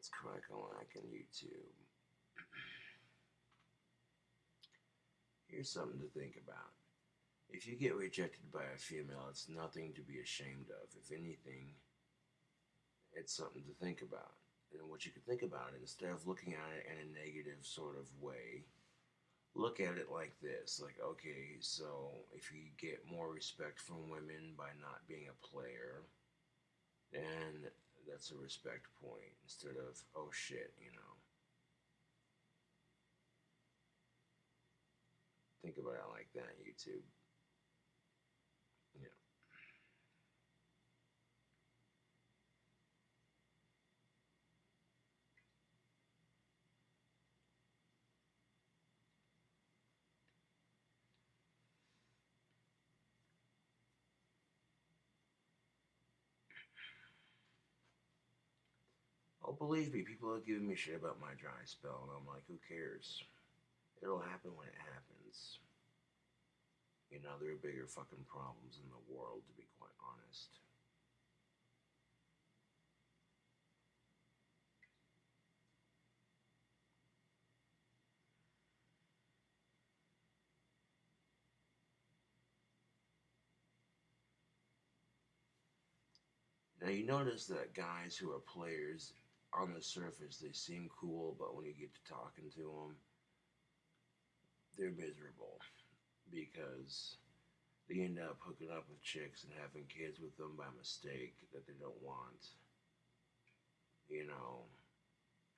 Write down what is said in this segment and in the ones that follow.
Let's crack a like on YouTube. Here's something to think about. If you get rejected by a female, it's nothing to be ashamed of. If anything, it's something to think about. And what you could think about it, instead of looking at it in a negative sort of way, look at it like this. Like, okay, so if you get more respect from women by not being a player, then that's a respect point instead of, oh shit, you know. Think about it like that, YouTube. Yeah. Oh, believe me, people are giving me shit about my dry spell, and I'm like, who cares? It'll happen when it happens. You know, there are bigger fucking problems in the world, to be quite honest. Now, you notice that guys who are players, on the surface, they seem cool, but when you get to talking to them, they're miserable because they end up hooking up with chicks and having kids with them by mistake that they don't want, you know,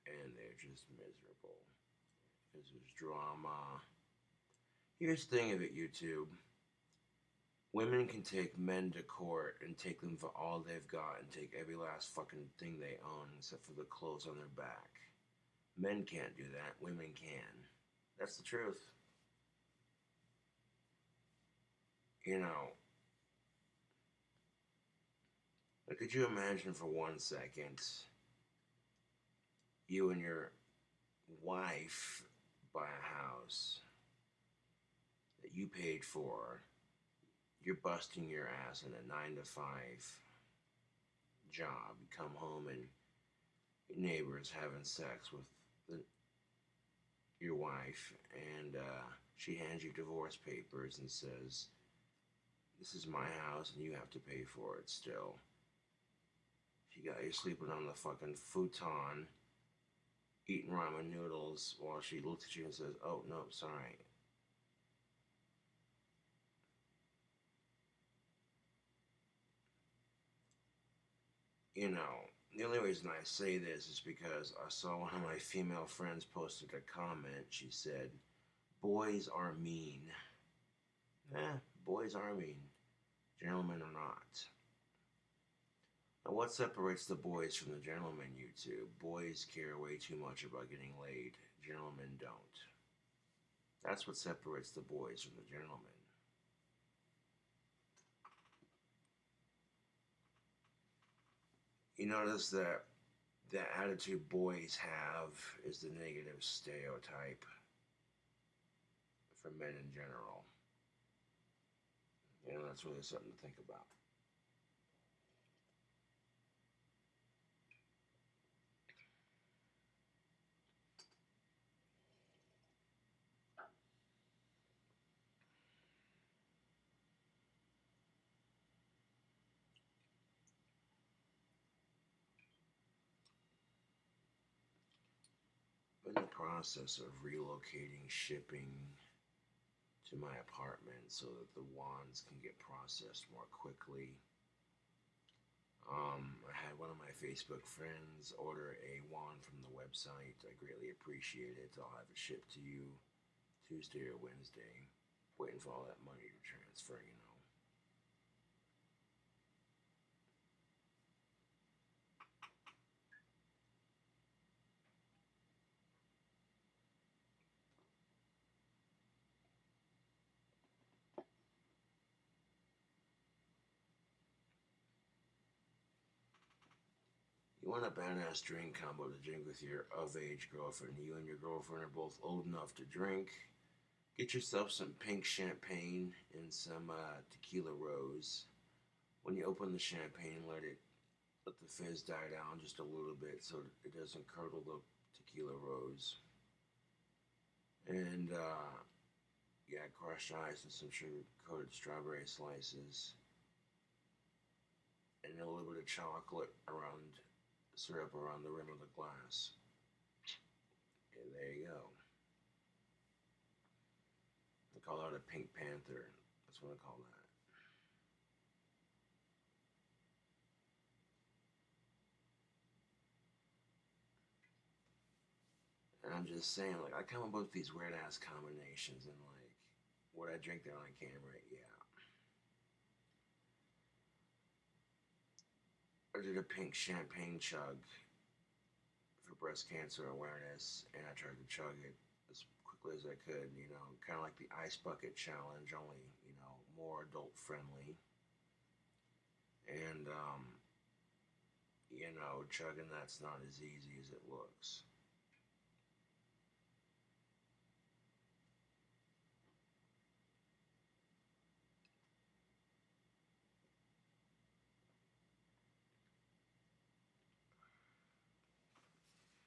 and they're just miserable because there's drama. Here's the thing of it, YouTube. Women can take men to court and take them for all they've got and take every last fucking thing they own except for the clothes on their back. Men can't do that. Women can. That's the truth. You know, could you imagine for 1 second you and your wife buy a house that you paid for? You're busting your ass in a 9 to 5 job. You come home and your neighbor's having sex with the, your wife, and she hands you divorce papers and says, "This is my house, and you have to pay for it still." She got you sleeping on the fucking futon, eating ramen noodles, while she looks at you and says, "Oh no, sorry." You know, the only reason I say this is because I saw one of my female friends posted a comment. She said, "Boys are mean." Boys are mean. Gentlemen are not. Now, what separates the boys from the gentlemen, YouTube? Boys care way too much about getting laid. Gentlemen don't. That's what separates the boys from the gentlemen. You notice that the attitude boys have is the negative stereotype for men in general. You know, that's really something to think about. I'm in the process of relocating shipping to my apartment so that the wands can get processed more quickly. I had one of my Facebook friends order a wand from the website. I greatly appreciate it. I'll have it shipped to you Tuesday or Wednesday. Waiting for all that money to transfer, you know. You want a badass drink combo to drink with your of age girlfriend. You and your girlfriend are both old enough to drink. Get yourself some pink champagne and some tequila rose. When you open the champagne, let it let the fizz die down just a little bit so it doesn't curdle the tequila rose. And yeah, crushed ice and some sugar coated strawberry slices, and a little bit of chocolate around syrup around the rim of the glass. And there you go. I call that a Pink Panther. That's what I call that. And I'm just saying, like, I come up with these weird ass combinations, and like, what I drink there on camera, yeah. I did a pink champagne chug for breast cancer awareness, and I tried to chug it as quickly as I could, kind of like the ice bucket challenge, only, more adult friendly. And, chugging that's not as easy as it looks.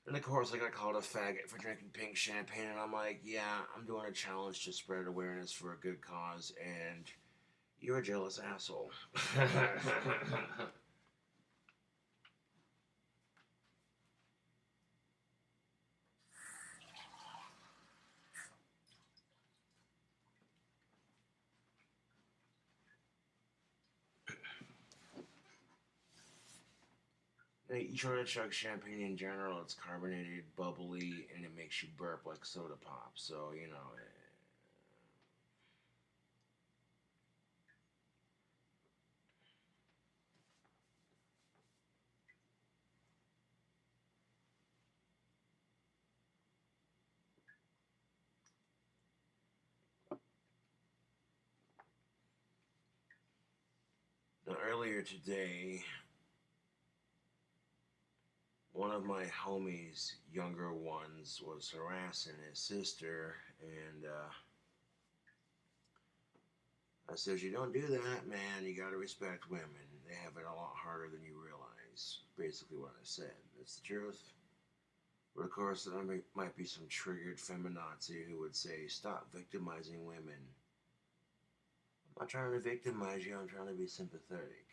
And of course, I got called a faggot for drinking pink champagne, and I'm like, yeah, I'm doing a challenge to spread awareness for a good cause, and you're a jealous asshole. You try to chug champagne in general, it's carbonated, bubbly, and it makes you burp like soda pop. So, Now, earlier today, one of my homies, younger ones, was harassing his sister, and I said, you don't do that, man. You gotta respect women. They have it a lot harder than you realize. Basically, what I said. It's the truth. But of course, there might be some triggered feminazi who would say, stop victimizing women. I'm not trying to victimize you, I'm trying to be sympathetic.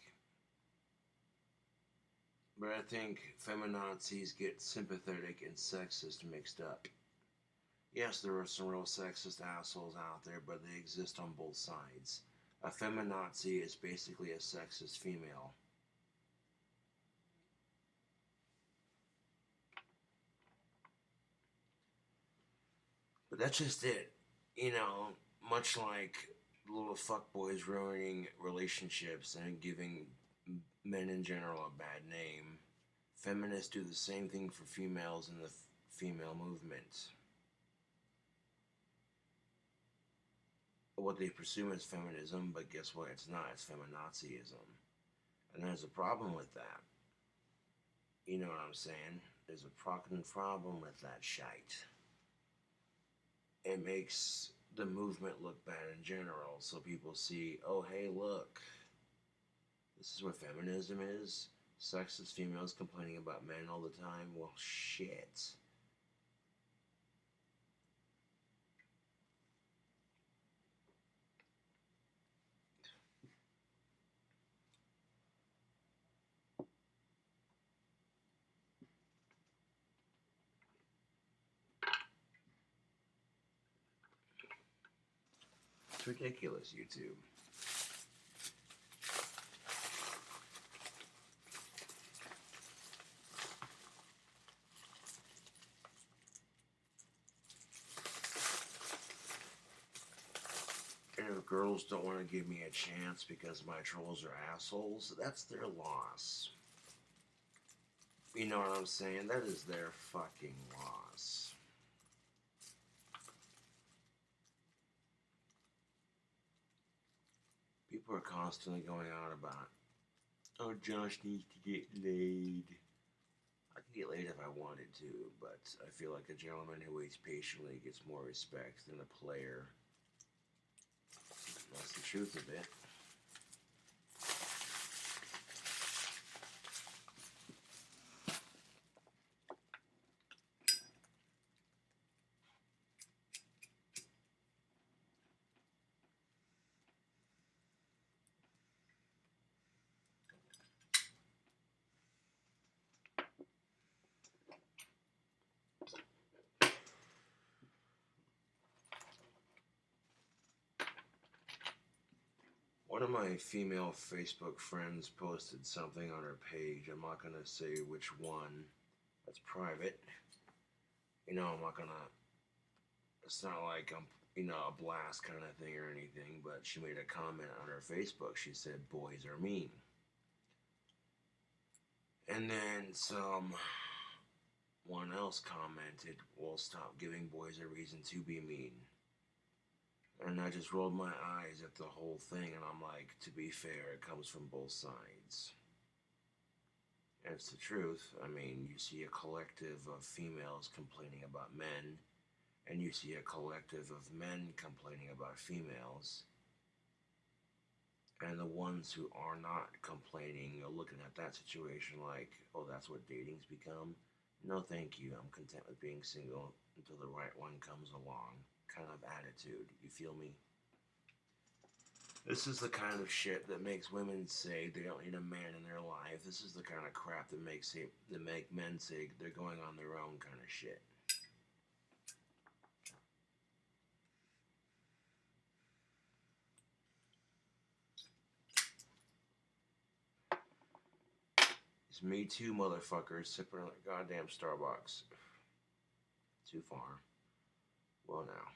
But I think feminazis get sympathetic and sexist mixed up. Yes, there are some real sexist assholes out there, but they exist on both sides. A feminazi is basically a sexist female. But that's just it. Much like little fuckboys ruining relationships and giving men in general a bad name, feminists do the same thing for females in the female movement. What they presume is feminism, but guess what? It's not. It's feminazism. And there's a problem with that. You know what I'm saying? There's a fucking problem with that shite. It makes the movement look bad in general, so people see, oh, hey, look, this is what feminism is? Sexist females complaining about men all the time? Well, shit. It's ridiculous, YouTube. And if girls don't want to give me a chance because my trolls are assholes, that's their loss. You know what I'm saying? That is their fucking loss. People are constantly going on about, oh, Josh needs to get laid. I could get laid if I wanted to, but I feel like a gentleman who waits patiently gets more respect than a player. That's the truth of it. of my female Facebook friends posted something on her page. I'm not gonna say which one. That's private. I'm not gonna. It's not like I'm, a blast kind of thing or anything. But she made a comment on her Facebook. She said, "Boys are mean." And then someone else commented, "Well, stop giving boys a reason to be mean." And I just rolled my eyes at the whole thing, and I'm like, to be fair, it comes from both sides. And it's the truth. I mean, you see a collective of females complaining about men, and you see a collective of men complaining about females. And the ones who are not complaining are looking at that situation like, oh, that's what dating's become? No, thank you. I'm content with being single until the right one comes along. Kind of attitude. You feel me? This is the kind of shit that makes women say they don't need a man in their life. This is the kind of crap that make men say they're going on their own kind of shit. It's Me Too motherfuckers sipping on a goddamn Starbucks. Too far. Well, now.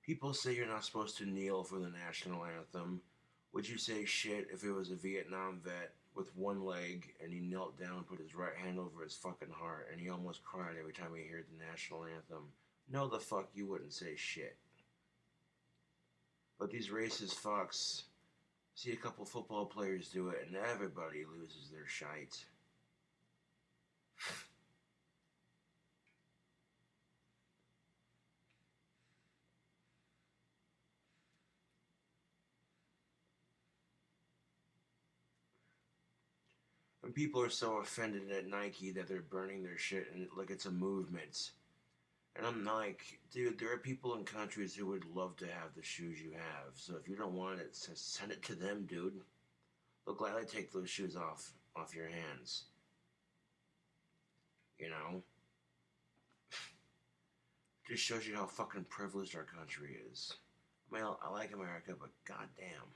People say you're not supposed to kneel for the national anthem. Would you say shit if it was a Vietnam vet with one leg and he knelt down and put his right hand over his fucking heart and he almost cried every time he heard the national anthem? No, the fuck you wouldn't say shit. But these racist fucks see a couple football players do it and everybody loses their shite. And people are so offended at Nike that they're burning their shit and like it's a movement. And I'm like, dude, there are people in countries who would love to have the shoes you have. So if you don't want it, send it to them, dude. They'll gladly take those shoes off your hands. You know? Just shows you how fucking privileged our country is. I mean, I like America, but goddamn.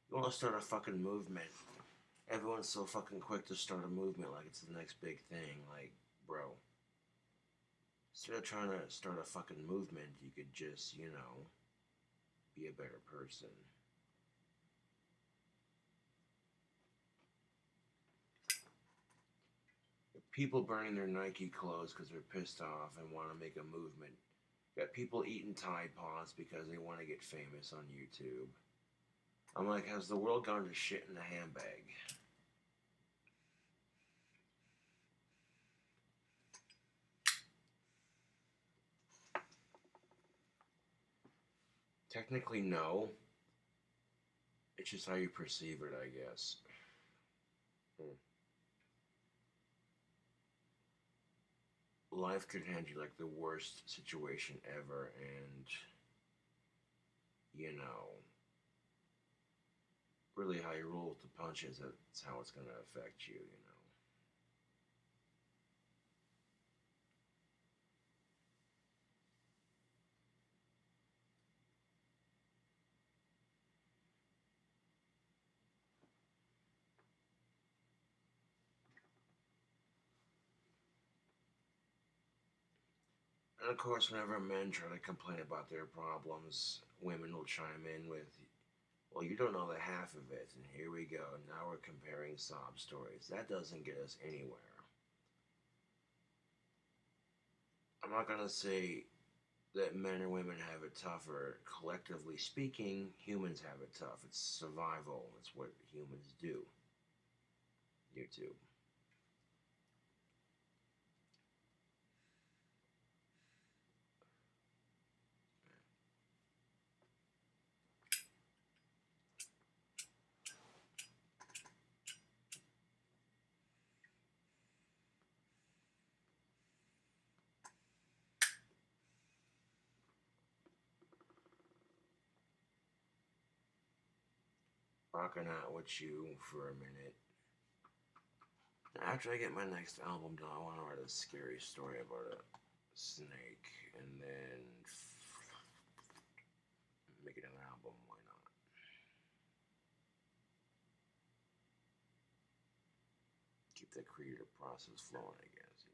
You want to start a fucking movement. Everyone's so fucking quick to start a movement like it's the next big thing. Like, bro. Instead of trying to start a fucking movement, you could just, be a better person. People burning their Nike clothes because they're pissed off and want to make a movement. Got people eating Tide Pods because they want to get famous on YouTube. I'm like, has the world gone to shit in a handbag? Technically, no. It's just how you perceive it, I guess. Life could hand you like the worst situation ever, and you know, really how you roll with the punches, that's how it's going to affect you, And of course, whenever men try to complain about their problems, women will chime in with, well, you don't know the half of it, and here we go. Now we're comparing sob stories. That doesn't get us anywhere. I'm not going to say that men or women have it tougher. Collectively speaking, humans have it tough. It's survival. It's what humans do. YouTube. rocking out with you for a minute. After I get my next album done, I want to write a scary story about a snake and then make it an album. Why not? Keep the creative process flowing, I guess.